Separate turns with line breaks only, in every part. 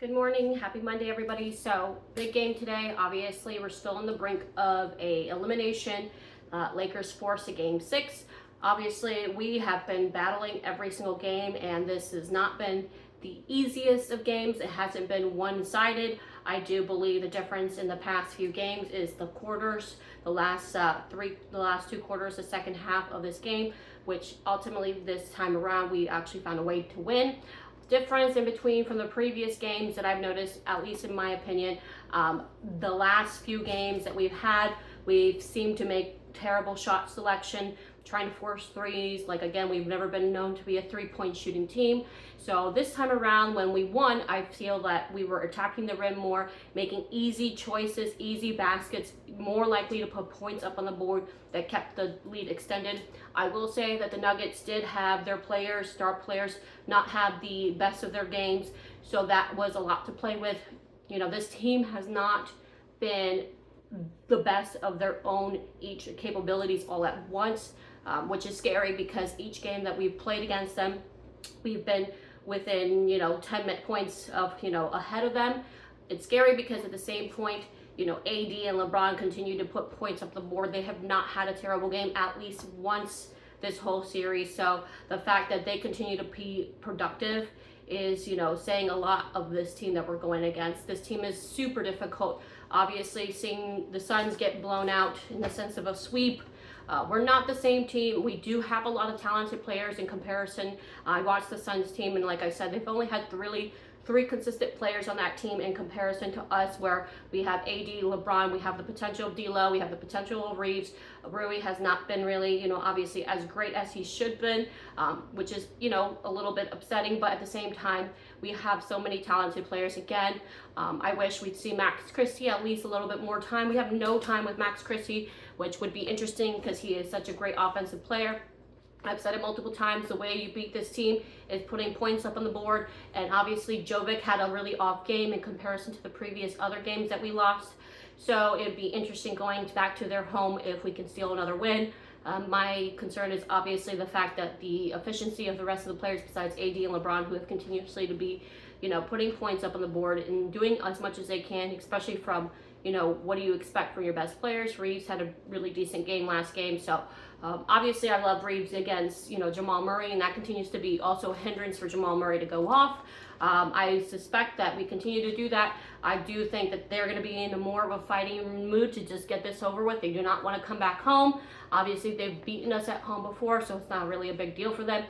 Good morning, happy Monday everybody. So big game today. Obviously we're still on the brink of a elimination. Lakers forced a game 6. Obviously we have been battling every single game and this has not been the easiest of games. It hasn't been one-sided. I do believe the difference in the past few games is the quarters, the last two quarters, the second half of this game, which ultimately this time around we actually found a way to win. Difference in between from the previous games that I've noticed, at least in my opinion, the last few games that we've had, we've seemed to make terrible shot selection, trying to force threes. Like again, we've never been known to be a three-point shooting team. So this time around when we won, I feel that we were attacking the rim more, making easy choices, easy baskets, more likely to put points up on the board that kept the lead extended. I will say that the Nuggets did have their players, star players, not have the best of their games. So that was a lot to play with. You know, this team has not been the best of their own each capabilities all at once, which is scary because each game that we've played against them, we've been within 10 points of ahead of them. It's scary because at the same point, AD and LeBron continue to put points up the board. They have not had a terrible game at least once this whole series. So the fact that they continue to be productive is saying a lot of this team that we're going against. This team is super difficult. Obviously seeing the Suns get blown out in the sense of a sweep, we're not the same team. We do have a lot of talented players in comparison. I watched the Suns team and like I said, they've only had three consistent players on that team in comparison to us, where we have AD, LeBron, we have the potential of D'Lo, we have the potential of Reeves. Rui has not been really, obviously as great as he should been, which is, a little bit upsetting, but at the same time, we have so many talented players again. I wish we'd see Max Christie at least a little bit more time. We have no time with Max Christie, which would be interesting because he is such a great offensive player. I've said it multiple times, the way you beat this team is putting points up on the board, and obviously Jovic had a really off game in comparison to the previous other games that we lost. So it'd be interesting going back to their home if we can steal another win. My concern is obviously the fact that the efficiency of the rest of the players besides AD and LeBron, who have continuously to be, putting points up on the board and doing as much as they can, especially from, what do you expect from your best players? Reeves had a really decent game last game. So obviously I love Reeves against, Jamal Murray, and that continues to be also a hindrance for Jamal Murray to go off. I suspect that we continue to do that. I do think that they're going to be in more of a fighting mood to just get this over with. They do not want to come back home. Obviously, they've beaten us at home before, so it's not really a big deal for them.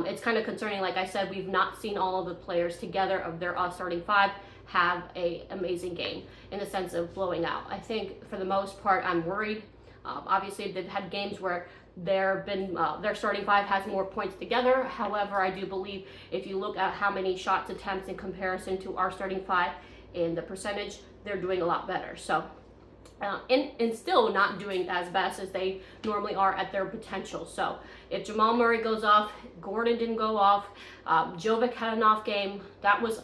It's kind of concerning. Like I said, we've not seen all of the players together of their starting five have an amazing game in the sense of blowing out. I think for the most part, I'm worried. Obviously, they've had games where their starting five has more points together. However, I do believe if you look at how many shots attempts in comparison to our starting five and the percentage, they're doing a lot better. So, and still not doing as best as they normally are at their potential. So if Jamal Murray goes off, Gordon didn't go off, Jovic had an off game, that was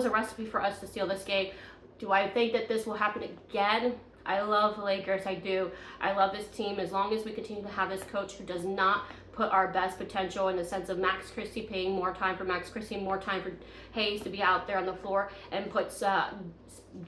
a recipe for us to steal this game. Do I think that this will happen again? I love the Lakers, I do. I love this team as long as we continue to have this coach who does not put our best potential in the sense of Max Christie, paying more time for Max Christie, more time for Hayes to be out there on the floor, and puts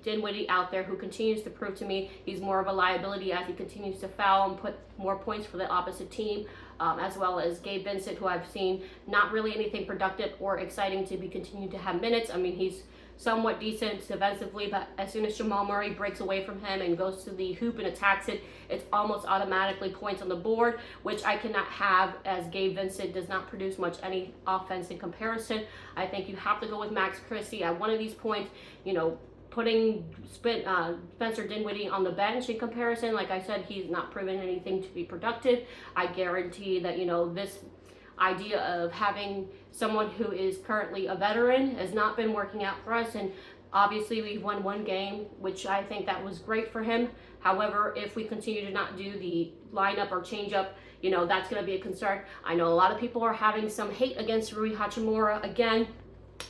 Dinwiddie out there, who continues to prove to me he's more of a liability as he continues to foul and put more points for the opposite team, as well as Gabe Vincent, who I've seen not really anything productive or exciting to be continued to have minutes. I mean, he's somewhat decent defensively, but as soon as Jamal Murray breaks away from him and goes to the hoop and attacks it, it's almost automatically points on the board, which I cannot have, as Gabe Vincent does not produce much any offense in comparison. I think you have to go with Max Christie at one of these points, putting Spencer Dinwiddie on the bench in comparison. Like I said, he's not proven anything to be productive. I guarantee that, this idea of having someone who is currently a veteran has not been working out for us, and obviously we won one game, which I think that was great for him. However, if we continue to not do the lineup or change up, that's going to be a concern. I know a lot of people are having some hate against Rui Hachimura. Again,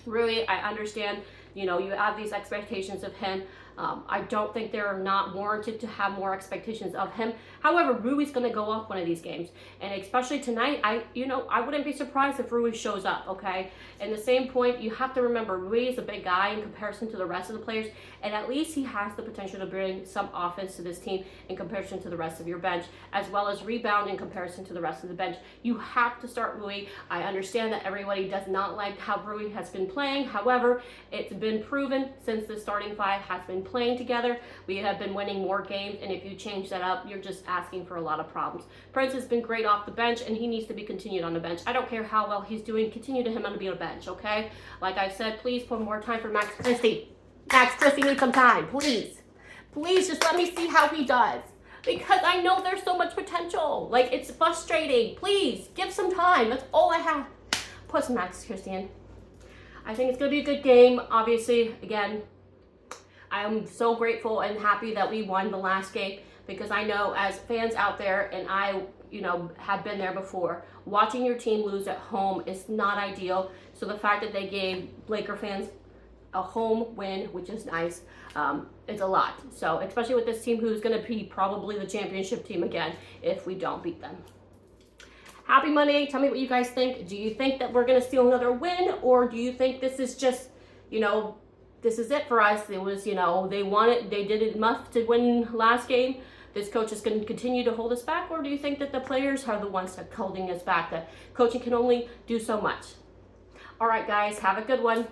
Rui, I understand, you have these expectations of him. I don't think they're not warranted to have more expectations of him. However, Rui's going to go off one of these games, and especially tonight, I wouldn't be surprised if Rui shows up, okay? And the same point, you have to remember, Rui is a big guy in comparison to the rest of the players, and at least he has the potential to bring some offense to this team in comparison to the rest of your bench, as well as rebound in comparison to the rest of the bench. You have to start Rui. I understand that everybody does not like how Rui has been playing. However, it's been proven since the starting five has been playing together, we have been winning more games, and if you change that up, you're just asking for a lot of problems. Prince has been great off the bench, and he needs to be continued on the bench. I don't care how well he's doing, continue to him on the bench, okay? Like I said, please put more time for Max Christie. Max Christie needs some time, please. Please just let me see how he does, because I know there's so much potential. Like, it's frustrating. Please give some time. That's all I have. Put some Max Christie in. I think it's going to be a good game. Obviously, again, I am so grateful and happy that we won the last game, because I know as fans out there, and I, have been there before, watching your team lose at home is not ideal. So the fact that they gave Laker fans a home win, which is nice, it's a lot. So especially with this team, who's going to be probably the championship team again if we don't beat them. Happy Monday. Tell me what you guys think. Do you think that we're going to steal another win, or do you think this is just, this is it for us? It was, they did enough to win last game. This coach is going to continue to hold us back, or do you think that the players are the ones that are holding us back, that coaching can only do so much? All right, guys, have a good one.